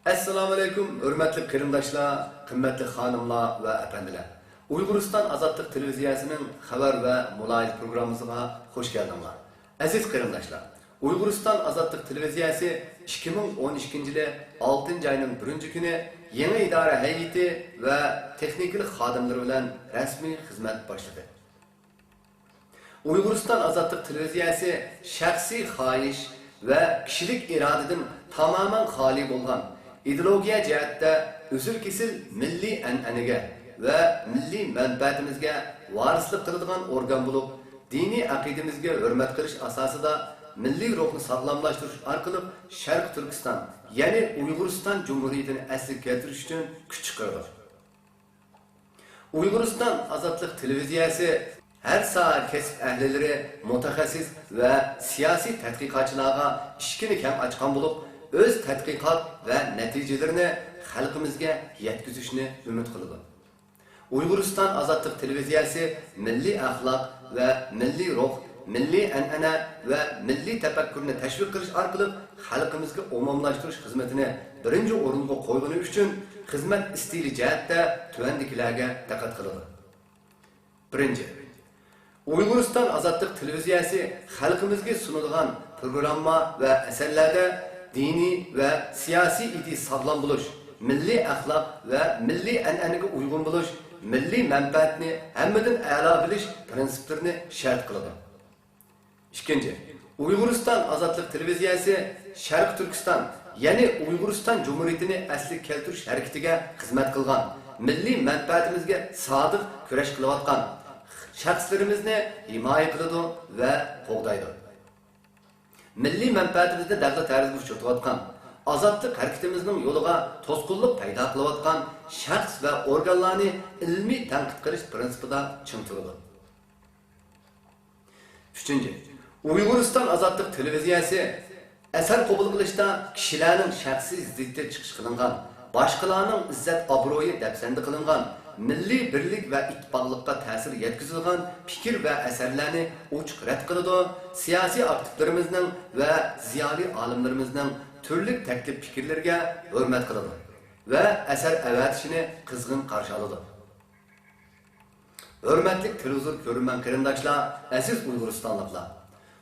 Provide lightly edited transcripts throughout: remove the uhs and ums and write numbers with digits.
Assalamu alaikum, hürmetli kırımdaşlar, kıymetli hanımlar ve efendiler. Uygurustan Azadlık Televizyasının haber ve mulayit programımıza hoş geldinler. Aziz kırımdaşlar, Uygurustan Azadlık Televizyası 2012 yılı 6. ayının 1. günü yeni idare heyeti ve teknikli xadimleri bilen resmi hizmet başladı. Uygurustan Azadlık Televizyası şahsi xahiş ve kişilik iradeden tamamen hali bolgan, ideologiya jihatda özül kesil milliy an'anaga ve milliy manfaatimizga varislik qiladigan organ bo'lib, diniy aqidamizga hurmat qilish asosida milliy ruhni sog'lomlashtirish orqali Sharq Turkiston, ya'ni Uyg'uriston Jumhuriyatini asliga keltirish uchun kuch chiqardi. Uyg'uriston Azadlık Televizyasi her saha kesip ehlileri, mutaxassis ve siyasi tədqiqatçılarga işkini kem açkan bulup, öz tədqiqat ve neticelerini xalqimizga yetkizishni ümit qiladi. Uyg'uriston Azadlık Televizyasi milli axloq ve milli ruh, milli an'ana ve milli tafakkurni tashviq qilish orqali xalqimizga umumlashtirish xizmatini birinchi o'ringa qo'ygani uchun xizmat istili jihatda tuvandikilarga diqqat qiladi. Birinchi, Uyg'uriston Azadlık Televizyasi xalqimizga sunadigan programma ve eserlerde dini ve siyasi idi sağlam buluş, milli axloq ve milli an'anaga uygun buluş, milli manfaatni hammadan a'lo bilish prinsiplerini shart qiladi. İkinci, Uyg'uriston Azadlık Televizyasi Sharq Turkiston, ya'ni Uyg'uriston Jumhuriyatini asliga keltirish harakatiga xizmat qilgan, milli manfaatimizga sodiq kurash qilayotgan shaxslarimizni himoya qiladi va qo'g'daydi. Milliy manfaatimizni davlat tarzida uchratayotgan, azadlık harakatimizning yo'liga to'sqinlik paydo qilayotgan shaxs va organlarni ilmiy tanqid qilish prinsipida chin turadi. Uchinchi, Uyg'uriston Azadlık Televizyasi asar qabul qilishda kishilarning shaxsiy ziddiyati chiqish qilingan, boshqalarning izzat obro'yi dafsanda qilingan, milliy birlik ve ittifoqlikqa ta'sir yetkazilgan fikir ve eserlerini ochiq rad qiladi, siyasi aktivlarimizning ve ziyoli olimlarimizning turli taklif fikrlarga hurmat qiladi ve eser avatishini qizg'in qarshi oladi. Hurmatli televizor ko'rman qarindoshlar, aziz Uyg'uristonliklar.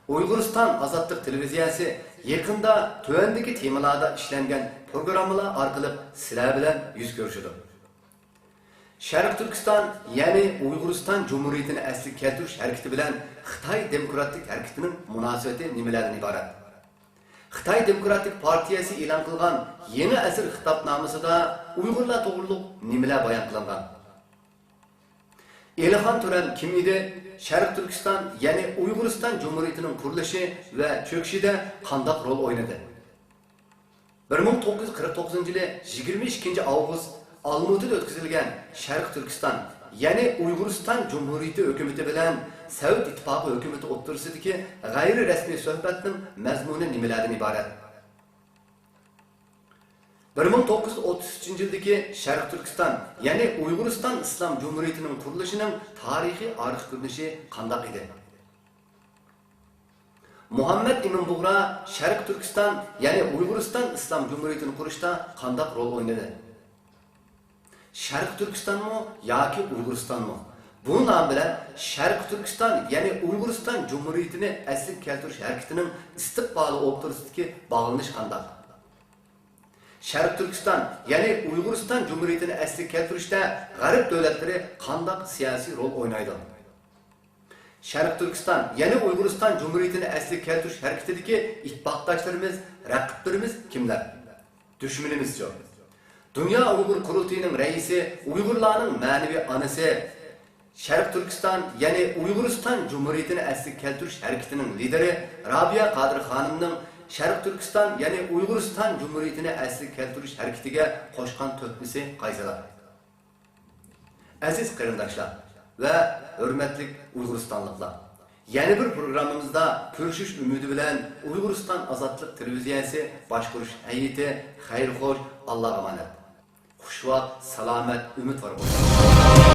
Uyg'uriston Azadlık Televizyasi yaqinda tuvandagi temalarda ishlangan programmalar orqali sizlar bilan yuz ko'rishadi. Sharq Turkiston, ya'ni Uyg'uriston Jumhuriyatini asliga keltirish harakati bilan Xitoy Demokratik harakatining munosabati nimalardan iborat? Xitoy Demokratik partiyasi e'lon qilgan yangi asr xitobnomasida Uyg'urlar to'g'riliq nimalar bayon qilingan? Elxon Turan kim edi? Sharq Turkiston, ya'ni Uyg'uriston Jumhuriyatining qurilishi va cho'kishida qanday rol o'ynadi? 1949 yılı 22 Avgust Almutida o'tkazilgan Sharq Turkiston, ya'ni Uyg'uriston Jumhuriyati hukumati bilan Sovet ittifoqi hukumati o'rtasidagi g'ayri rasmiy suhbatning mazmuni nimalardan iborat? 1933 yildagi Sharq Turkiston, ya'ni Uyg'uriston Islom Jumhuriyatining qurilishining tarixiy arix ko'rinishi qanday edi? Muhammed İmin Buğra Sharq Turkiston, ya'ni Uyg'uriston Islom Jumhuriyatini qurishda qanday rol o'ynadi? Sharq Turkiston mu yoki Uyg'uriston mu? Bu nom bilan Sharq Turkiston, ya'ni Uyg'uriston Jumhuriyatini asliga keltirish harakatining istiqboli o'rtasidagi bog'lanish qanday? Sharq Turkiston, ya'ni Uyg'uriston Jumhuriyatini asliga keltirishda g'arb davlatlari qanday siyosiy rol o'ynaydi? Sharq Turkiston, ya'ni Uyg'uriston Jumhuriyatini asliga keltirish harakatidagi ittifoqdoshlarimiz, raqiblarimiz kimlar? Dushmanimiz-chi? Dünya Uyghur Kurultayı'nın reisi, Uygurlarning ma'naviy anasi, Sharq Turkiston, ya'ni Uyg'uriston Jumhuriyatini asliga keltirish harakatining lideri Rabia Qadir xonimning Sharq Turkiston, ya'ni Uyg'uriston Jumhuriyatini asliga keltirish harakatiga qo'shgan to'pisi qaysilar? Aziz qarindoshlar ve hurmatli Uyg'uristonliklar, yeni bir programımızda ko'rishish umidi bilan Uyg'uriston Azadlık Televizyasi boshqarish heyeti xayr-xo'sh, Allohga emanet. Xushvaqt, salomat, umid var bo'lsin.